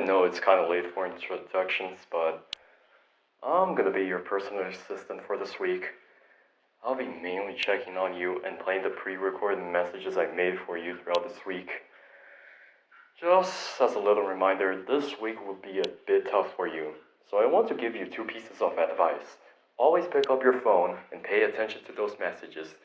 know it's kind of late for introductions, but I'm gonna be your personal assistant for this week. I'll be mainly checking on you and playing the pre-recorded messages I made for you throughout this week. Just as a little reminder, this week will be a bit tough for you, so I want to give you 2 pieces of advice. Always pick up your phone and pay attention to those messages.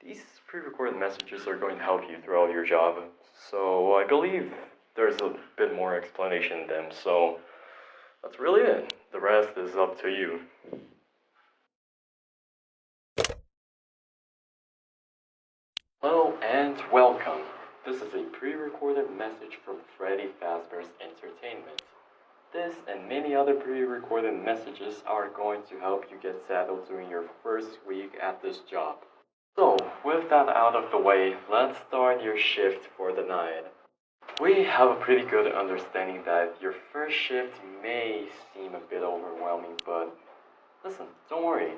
These pre-recorded messages are going to help you throughout your job, so I believe there's a bit more explanation in them, so that's really it. The rest is up to you. Hello and welcome. This is a pre-recorded message from Freddy Fazbear's Entertainment. This and many other pre-recorded messages are going to help you get settled during your first week at this job. So, with that out of the way, let's start your shift for the night. We have a pretty good understanding that your first shift may seem a bit overwhelming, but listen, don't worry.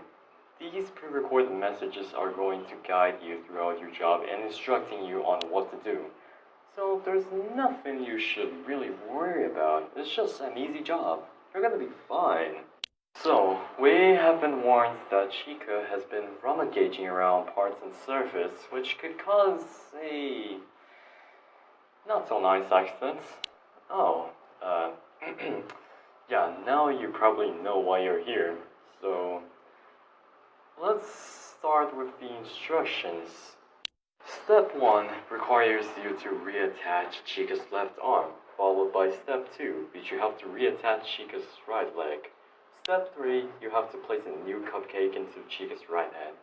These pre-recorded messages are going to guide you throughout your job and instructing you on what to do. So there's nothing you should really worry about. It's just an easy job. You're gonna be fine. So, we have been warned that Chica has been rummaging around parts and surface, which could cause a not so nice accident. Yeah, now you probably know why you're here. So, let's start with the instructions. Step 1 requires you to reattach Chica's left arm, followed by Step 2, which you have to reattach Chica's right leg. Step 3, you have to place a new cupcake into Chica's right hand.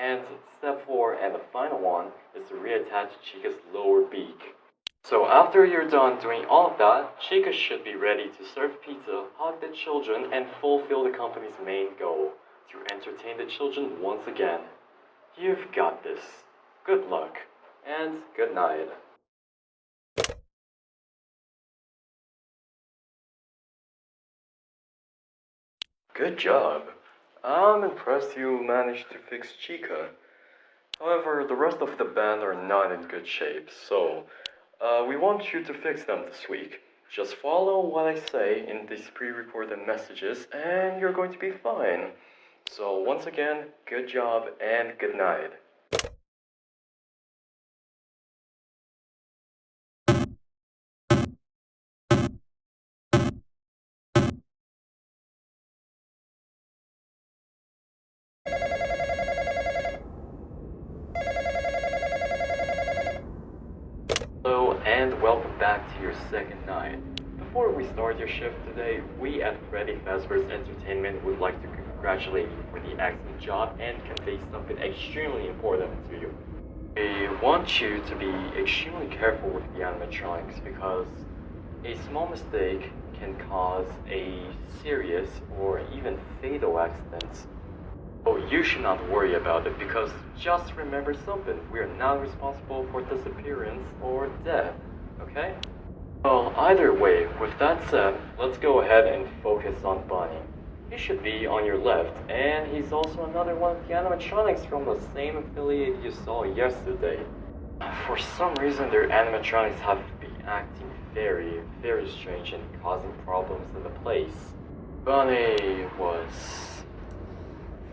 And Step 4, and the final one, is to reattach Chica's lower beak. So after you're done doing all of that, Chica should be ready to serve pizza, hug the children, and fulfill the company's main goal, to entertain the children once again. You've got this. Good luck, and good night. Good job. I'm impressed you managed to fix Chica. However, the rest of the band are not in good shape, so we want you to fix them this week. Just follow what I say in these pre-recorded messages and you're going to be fine. So once again, good job and good night. Hello and welcome back to your second night. Before we start your shift today, we at Freddy Fazbear's Entertainment would like to congratulate you for the excellent job and convey something extremely important to you. We want you to be extremely careful with the animatronics because a small mistake can cause a serious or even fatal accident. Oh, you should not worry about it because just remember something, we are not responsible for disappearance or death, okay? Well, either way, with that said, let's go ahead and focus on Bunny. He should be on your left, and he's also another one of the animatronics from the same affiliate you saw yesterday. For some reason, their animatronics have been acting very, very strange and causing problems in the place. Bunny was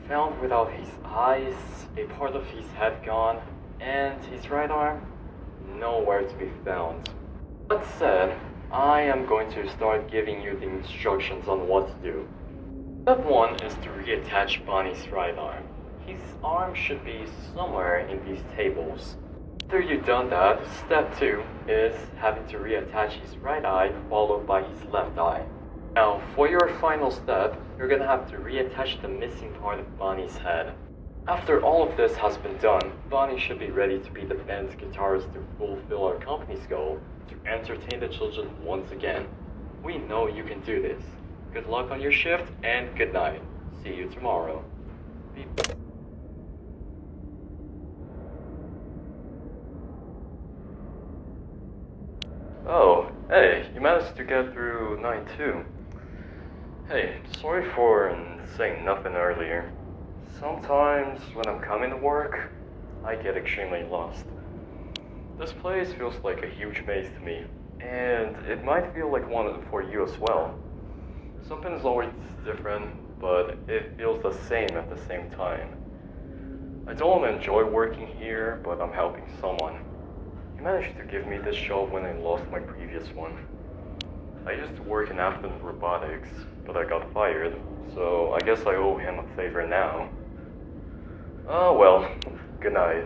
found without his eyes, a part of his head gone, and his right arm nowhere to be found. That said, I am going to start giving you the instructions on what to do. Step 1 is to reattach Bonnie's right arm. His arm should be somewhere in these tables. After you've done that, Step 2 is having to reattach his right eye followed by his left eye. Now, for your final step, you're gonna have to reattach the missing part of Bonnie's head. After all of this has been done, Bonnie should be ready to be the band's guitarist to fulfill our company's goal, to entertain the children once again. We know you can do this. Good luck on your shift, and good night. See you tomorrow. Beep. Oh, hey, you managed to get through night 2. Hey, sorry for saying nothing earlier. Sometimes when I'm coming to work, I get extremely lost. This place feels like a huge maze to me. And it might feel like one for you as well. Something's always different, but it feels the same at the same time. I don't enjoy working here, but I'm helping someone. He managed to give me this job when I lost my previous one. I used to work in Afton Robotics, but I got fired, so I guess I owe him a favor now. Oh well, good night.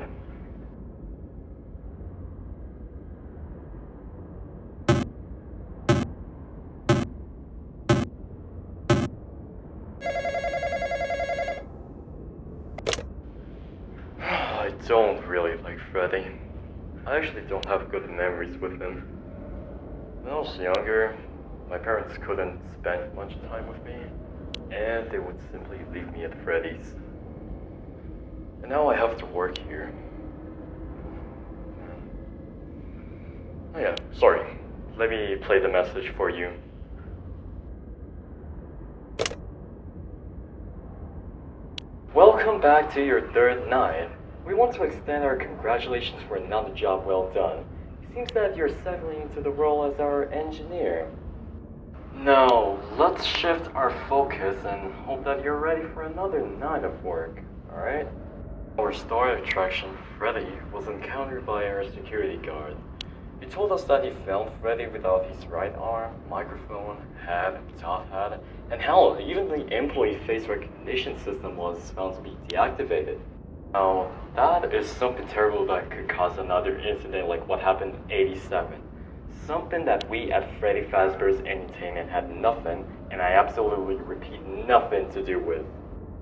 I don't really like Freddy. I actually don't have good memories with him. When I was younger, my parents couldn't spend much time with me, and they would simply leave me at Freddy's. And now I have to work here. Oh yeah, sorry. Let me play the message for you. Welcome back to your third night. We want to extend our congratulations for another job well done. It seems that you're settling into the role as our engineer. Now, let's shift our focus and hope that you're ready for another night of work, alright? Our star attraction, Freddy, was encountered by our security guard. He told us that he found Freddy without his right arm, microphone, hat, top hat, and hell, even the employee face recognition system was found to be deactivated. Now, that is something terrible that could cause another incident like what happened in '87. Something that we at Freddy Fazbear's Entertainment had nothing, and I absolutely repeat, nothing to do with.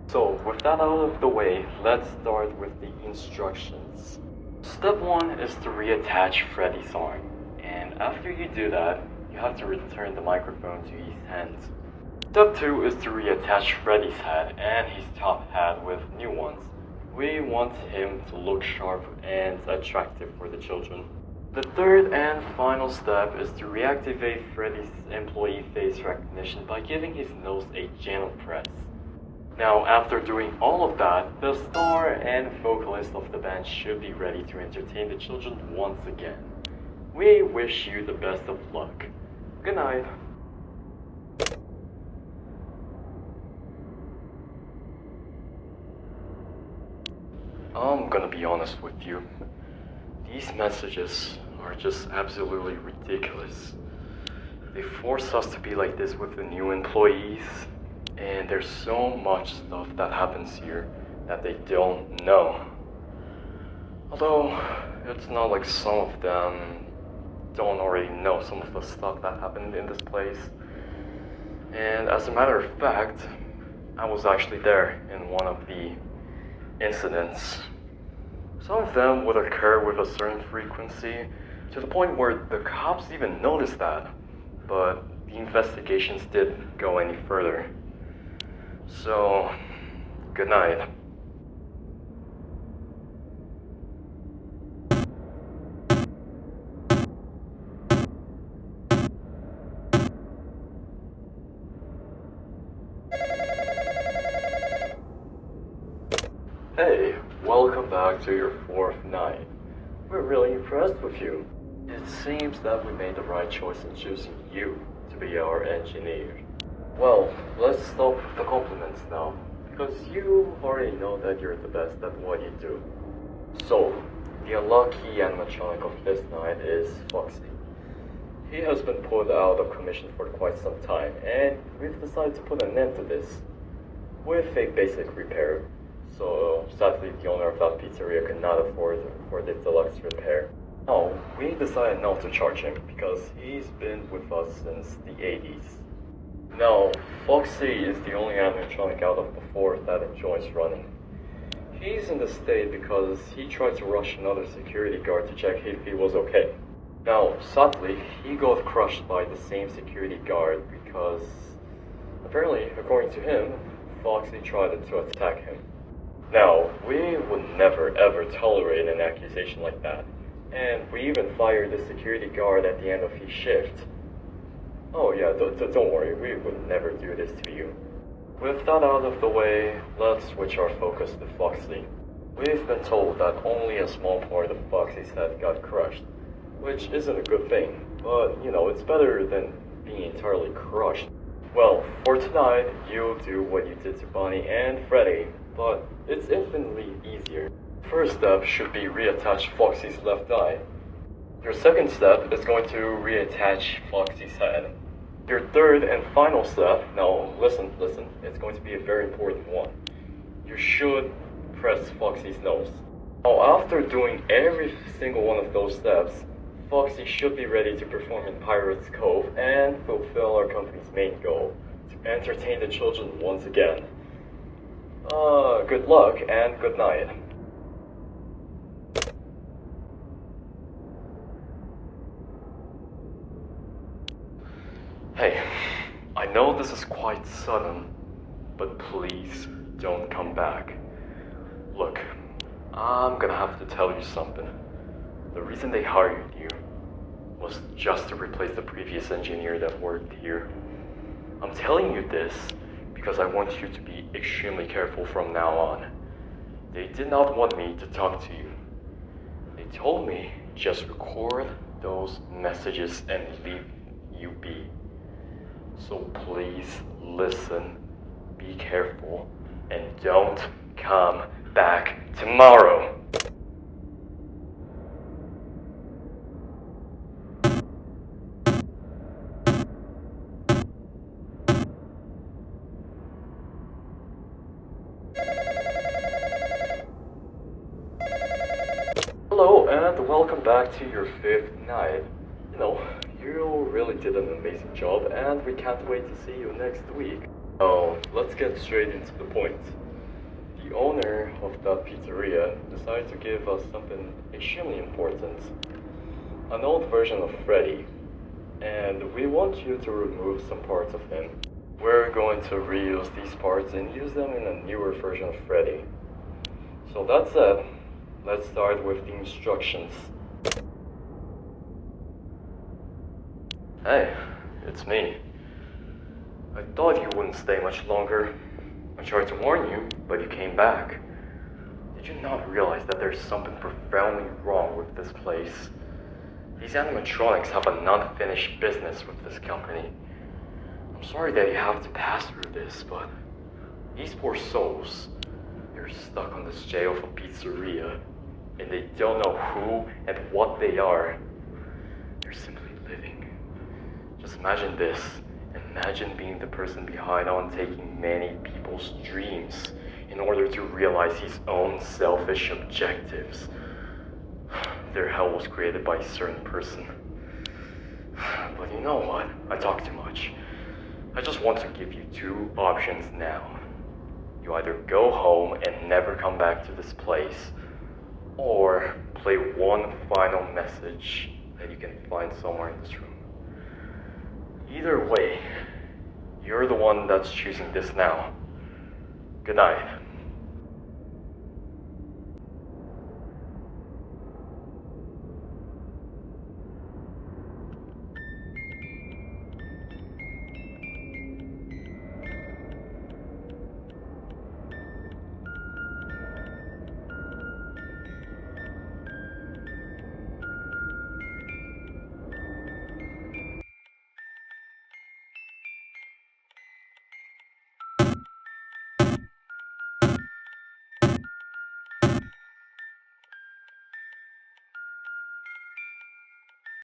So, with that out of the way, let's start with the instructions. Step 1 is to reattach Freddy's arm, and after you do that, you have to return the microphone to his hands. Step 2 is to reattach Freddy's head and his top hat with new ones. We want him to look sharp and attractive for the children. The third and final step is to reactivate Freddy's employee face recognition by giving his nose a gentle press. Now, after doing all of that, the star and vocalist of the band should be ready to entertain the children once again. We wish you the best of luck. Good night. I'm gonna be honest with you. These messages are just absolutely ridiculous. They force us to be like this with the new employees, and there's so much stuff that happens here that they don't know. Although, it's not like some of them don't already know some of the stuff that happened in this place. And as a matter of fact, I was actually there in one of the incidents. Some of them would occur with a certain frequency, to the point where the cops even noticed that, but the investigations didn't go any further. So, good night. Hey, welcome back to your fourth night. We're really impressed with you. It seems that we made the right choice in choosing you to be our engineer. Well, let's stop with the compliments now, because you already know that you're the best at what you do. So, the unlucky animatronic of this night is Foxy. He has been put out of commission for quite some time, and we've decided to put an end to this with a basic repair. So sadly, the owner of that pizzeria could not afford for the deluxe repair. No, we decided not to charge him because he's been with us since the 80s. Now, Foxy is the only animatronic out of the four that enjoys running. He's in the state because he tried to rush another security guard to check if he was okay. Now, sadly, he got crushed by the same security guard because, apparently, according to him, Foxy tried to attack him. Now, we would never ever tolerate an accusation like that, and we even fired the security guard at the end of his shift. Oh yeah, don't worry, we would never do this to you. With that out of the way, let's switch our focus to Foxy. We've been told that only a small part of Foxy's head got crushed, which isn't a good thing, but it's better than being entirely crushed. Well, for tonight, you'll do what you did to Bonnie and Freddy, but it's infinitely easier. First step should be reattach Foxy's left eye. Your second step is going to reattach Foxy's head. Your third and final step, now listen, it's going to be a very important one. You should press Foxy's nose. Now, after doing every single one of those steps, Foxy should be ready to perform in Pirates Cove and fulfill our company's main goal, to entertain the children once again. Good luck and good night. Hey, I know this is quite sudden, but please don't come back. Look, I'm gonna have to tell you something. The reason they hired you was just to replace the previous engineer that worked here. I'm telling you this because I want you to be extremely careful from now on. They did not want me to talk to you. They told me just record those messages and leave you be. So please listen, be careful, and don't come back tomorrow. Hello and welcome back to your 5th night. You really did an amazing job and we can't wait to see you next week. So let's get straight into the point. The owner of that pizzeria decided to give us something extremely important. An old version of Freddy. And we want you to remove some parts of him. We're going to reuse these parts and use them in a newer version of Freddy. So that said, let's start with the instructions. Hey, it's me. I thought you wouldn't stay much longer. I tried to warn you, but you came back. Did you not realize that there's something profoundly wrong with this place? These animatronics have an unfinished business with this company. I'm sorry that you have to pass through this, but these poor souls, they're stuck on this jail of a pizzeria, and they don't know who and what they are. They're simply living. Just imagine this. Imagine being the person behind on taking many people's dreams in order to realize his own selfish objectives. Their hell was created by a certain person. But you know what? I talk too much. I just want to give you 2 options now. You either go home and never come back to this place, or play one final message that you can find somewhere in this room. Either way, you're the one that's choosing this now. Good night.